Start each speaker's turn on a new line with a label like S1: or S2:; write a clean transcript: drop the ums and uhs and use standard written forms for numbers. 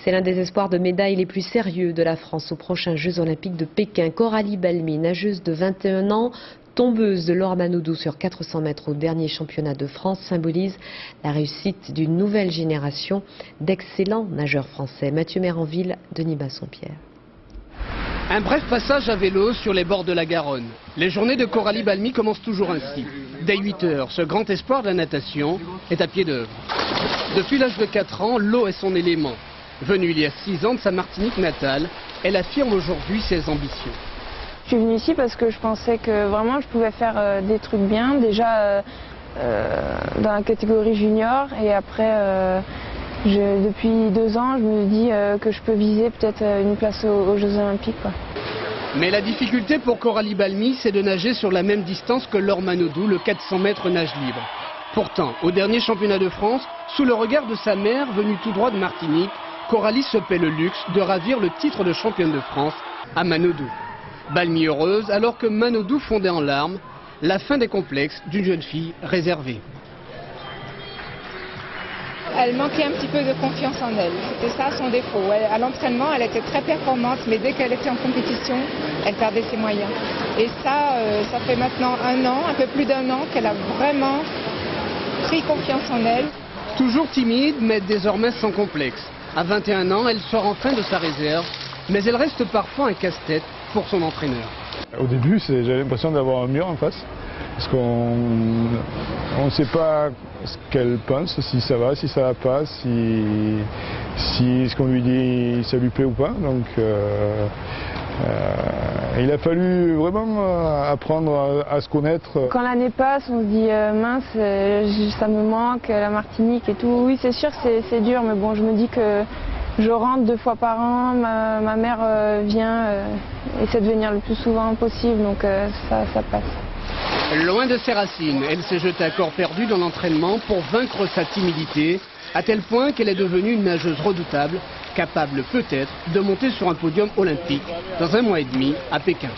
S1: C'est l'un des espoirs de médailles les plus sérieux de la France aux prochains Jeux Olympiques de Pékin. Coralie Balmy, nageuse de 21 ans, tombeuse de Laure Manodou sur 400 mètres au dernier championnat de France, symbolise la réussite d'une nouvelle génération d'excellents nageurs français. Mathieu Méranville, Denis Bassompierre.
S2: Un bref passage à vélo sur les bords de la Garonne. Les journées de Coralie Balmy commencent toujours ainsi. Dès 8 heures, ce grand espoir de la natation est à pied d'œuvre. Depuis l'âge de 4 ans, l'eau est son élément. Venue il y a 6 ans de sa Martinique natale, elle affirme aujourd'hui ses ambitions.
S3: Je suis venue ici parce que je pensais que vraiment je pouvais faire des trucs bien, déjà dans la catégorie junior, et après depuis 2 ans je me dis que je peux viser peut-être une place aux Jeux Olympiques, quoi.
S2: Mais la difficulté pour Coralie Balmy, c'est de nager sur la même distance que Laure Manodou, le 400 mètres nage libre. Pourtant, au dernier championnat de France, sous le regard de sa mère, venue tout droit de Martinique, Coralie se paie le luxe de ravir le titre de championne de France à Manodou. Balmy heureuse alors que Manodou fondait en larmes la fin des complexes d'une jeune fille réservée.
S4: Elle manquait un petit peu de confiance en elle. C'était ça son défaut. À l'entraînement, elle était très performante, mais dès qu'elle était en compétition, elle perdait ses moyens. Et ça fait maintenant 1 an, un peu plus d'1 an, qu'elle a vraiment pris confiance en elle.
S2: Toujours timide, mais désormais sans complexe. À 21 ans, elle sort enfin de sa réserve, mais elle reste parfois un casse-tête pour son entraîneur.
S5: Au début, j'avais l'impression d'avoir un mur en face, parce qu'on ne sait pas ce qu'elle pense, si ça va, si ça va pas, si ce qu'on lui dit, ça lui plaît ou pas. Donc il a fallu vraiment apprendre à se connaître.
S3: Quand l'année passe, on se dit mince, ça me manque, la Martinique et tout. Oui, c'est sûr, c'est dur, mais bon, je me dis que je rentre 2 fois par an, ma mère vient, essaie de venir le plus souvent possible, donc ça passe.
S2: Loin de ses racines, elle s'est jetée à corps perdu dans l'entraînement pour vaincre sa timidité, à tel point qu'elle est devenue une nageuse redoutable, capable peut-être de monter sur un podium olympique dans 1 mois et demi à Pékin.